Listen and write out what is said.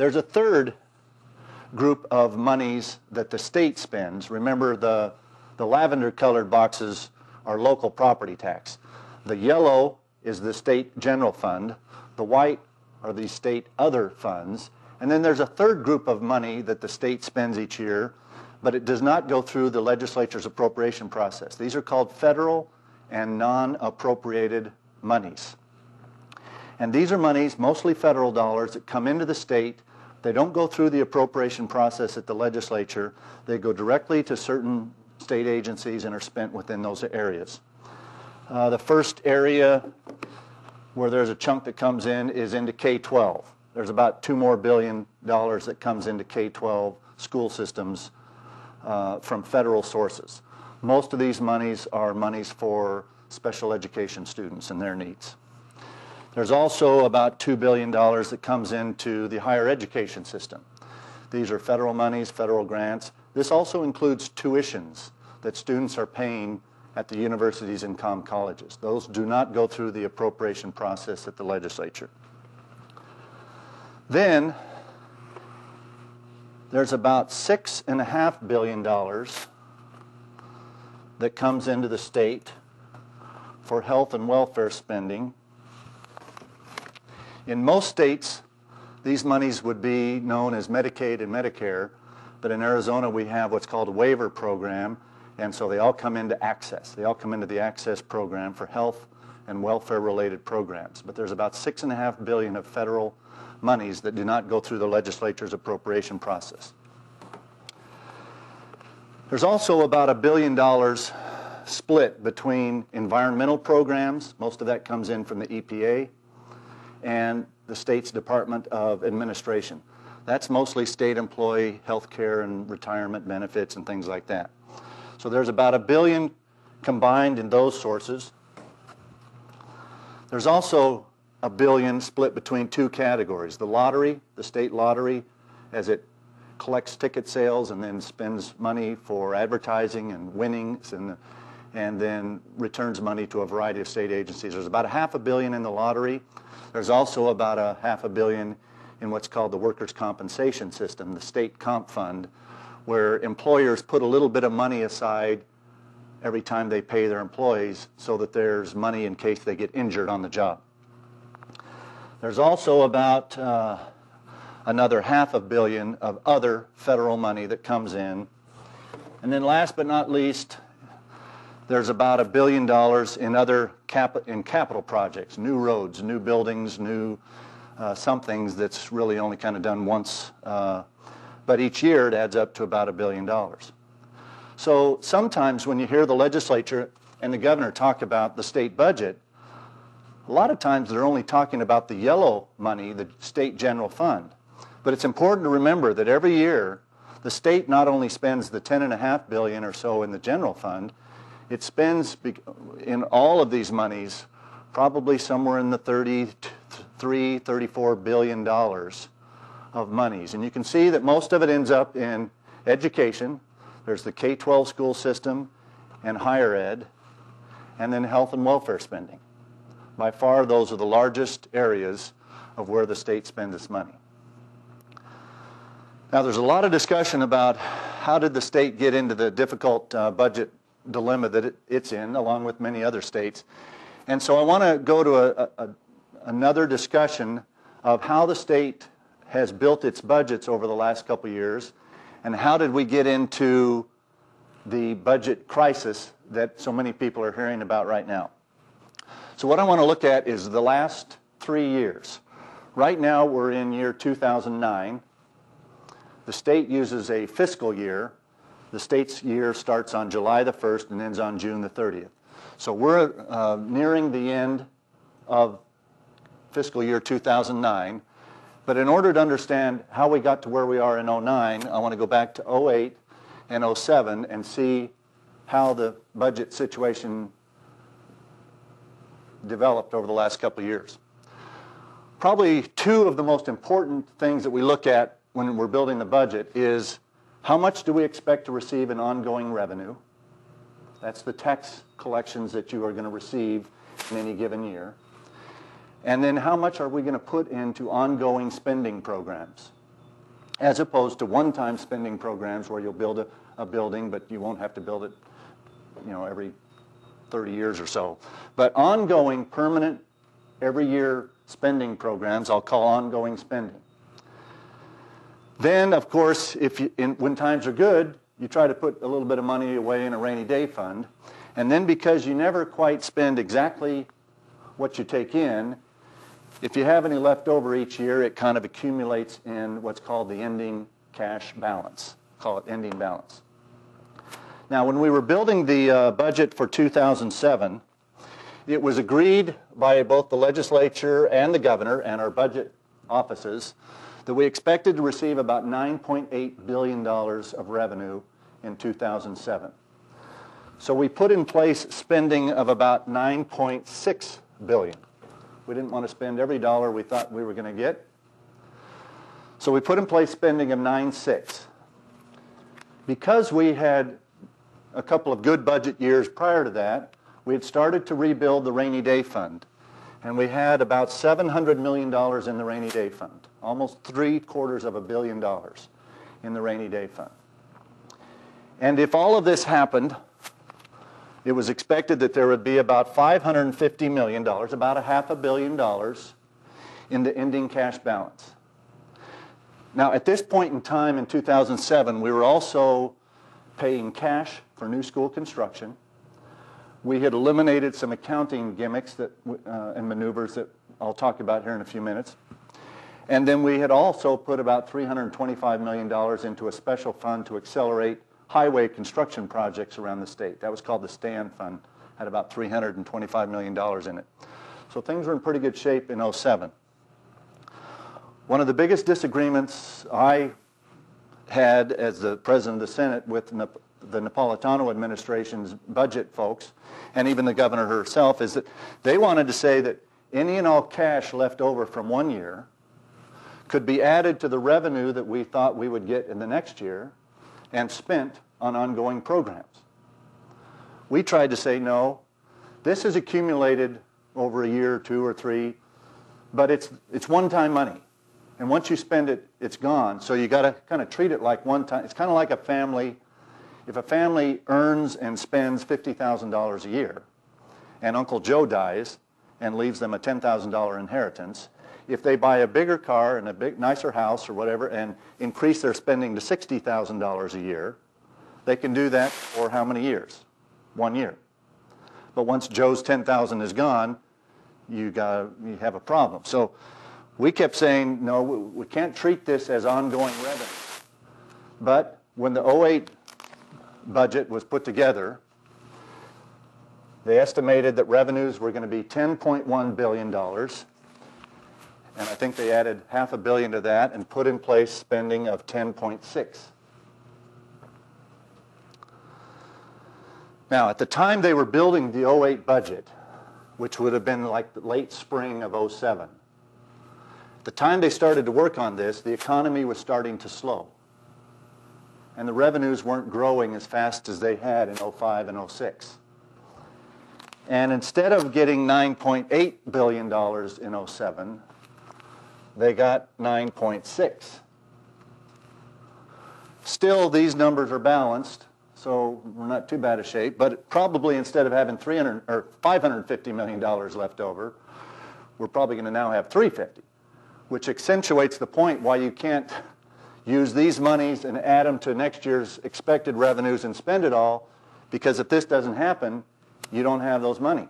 There's a third group of monies that the state spends. Remember, the lavender-colored boxes are local property tax. The yellow is the state general fund. The white are the state other funds. And then there's a third group of money that the state spends each year, but it does not go through the legislature's appropriation process. These are called federal and non-appropriated monies. And these are monies, mostly federal dollars, that come into the state. They don't go through the appropriation process at the legislature. They go directly to certain state agencies and are spent within those areas. The first area where there's a chunk that comes in is into K-12. There's about $2 billion more that comes into K-12 school systems from federal sources. Most of these monies are monies for special education students and their needs. There's also about $2 billion that comes into the higher education system. These are federal monies, federal grants. This also includes tuitions that students are paying at the universities and colleges. Those do not go through the appropriation process at the legislature. Then there's about $6.5 billion that comes into the state for health and welfare spending. In most states, these monies would be known as Medicaid and Medicare, but in Arizona we have what's called a waiver program, and so they all come into Access. They all come into the Access program for health and welfare related programs. But there's about $6.5 billion of federal monies that do not go through the legislature's appropriation process. There's also about $1 billion split between environmental programs. Most of that comes in from the EPA and the state's Department of Administration. That's mostly state employee health care and retirement benefits and things like that. So there's about $1 billion combined in those sources. There's also $1 billion split between two categories. The lottery, the state lottery, as it collects ticket sales and then spends money for advertising and winnings and then returns money to a variety of state agencies. There's about $500 million in the lottery. There's also about $500 million in what's called the workers' compensation system, the state comp fund, where employers put a little bit of money aside every time they pay their employees so that there's money in case they get injured on the job. There's also about another $500 million of other federal money that comes in. And then last but not least, there's about $1 billion in other capital projects, new roads, new buildings, new some things that's really only kind of done once, but each year it adds up to about $1 billion. So sometimes when you hear the legislature and the governor talk about the state budget, a lot of times they're only talking about the yellow money, the state general fund. But it's important to remember that every year the state not only spends the $10.5 billion or so in the general fund, it spends in all of these monies probably somewhere in the $34 billion of monies. And you can see that most of it ends up in education. There's the K-12 school system and higher ed, and then health and welfare spending. By far, those are the largest areas of where the state spends its money. Now, there's a lot of discussion about how did the state get into the difficult budget dilemma that it's in, along with many other states. And so I want to go to another discussion of how the state has built its budgets over the last couple of years, and how did we get into the budget crisis that so many people are hearing about right now. So what I want to look at is the last 3 years. Right now we're in year 2009. The state uses a fiscal year. The state's year starts on July the 1st and ends on June the 30th. So we're nearing the end of fiscal year 2009. But in order to understand how we got to where we are in 09, I want to go back to 08 and 07 and see how the budget situation developed over the last couple of years. Probably two of the most important things that we look at when we're building the budget is how much do we expect to receive in ongoing revenue? That's the tax collections that you are going to receive in any given year. And then how much are we going to put into ongoing spending programs? as opposed to one-time spending programs where you'll build a building, but you won't have to build it, every 30 years or so. But ongoing, permanent, every year spending programs, I'll call ongoing spending. Then, of course, when times are good, you try to put a little bit of money away in a rainy day fund. And then because you never quite spend exactly what you take in, if you have any left over each year, it kind of accumulates in what's called the ending cash balance. Call it ending balance. Now, when we were building the budget for 2007, it was agreed by both the legislature and the governor and our budget offices that we expected to receive about $9.8 billion of revenue in 2007. So we put in place spending of about $9.6 billion. We didn't want to spend every dollar we thought we were going to get. So we put in place spending of 9.6. Because we had a couple of good budget years prior to that, we had started to rebuild the rainy day fund. And we had about $700 million in the rainy day fund, almost $750 million in the rainy day fund. And if all of this happened, it was expected that there would be about $550 million, about $500 million, in the ending cash balance. Now, at this point in time in 2007, we were also paying cash for new school construction. We had eliminated some accounting gimmicks and maneuvers that I'll talk about here in a few minutes. And then we had also put about $325 million into a special fund to accelerate highway construction projects around the state. That was called the STAN Fund, had about $325 million in it. So things were in pretty good shape in 2007. One of the biggest disagreements I had as the President of the Senate with the Napolitano administration's budget folks, and even the governor herself, is that they wanted to say that any and all cash left over from one year could be added to the revenue that we thought we would get in the next year and spent on ongoing programs. We tried to say, no, this is accumulated over a year, 2 or 3, but it's one-time money. And once you spend it, it's gone. So you got to kind of treat it like one time. It's kind of like a family. If a family earns and spends $50,000 a year, and Uncle Joe dies and leaves them a $10,000 inheritance, if they buy a bigger car and a nicer house or whatever and increase their spending to $60,000 a year, they can do that for how many years? 1 year. But once Joe's $10,000 is gone, you have a problem. So we kept saying, no, we can't treat this as ongoing revenue. But when the 2008 budget was put together, they estimated that revenues were going to be $10.1 billion. And I think they added $500 million to that and put in place spending of 10.6. Now, at the time they were building the 2008 budget, which would have been like the late spring of 2007, at the time they started to work on this, the economy was starting to slow. And the revenues weren't growing as fast as they had in 2005 and 2006. And instead of getting $9.8 billion in 2007, they got 9.6. Still, these numbers are balanced, so we're not too bad a shape, but probably instead of having $550 million left over, we're probably going to now have $350, which accentuates the point why you can't use these monies and add them to next year's expected revenues and spend it all, because if this doesn't happen, you don't have those monies.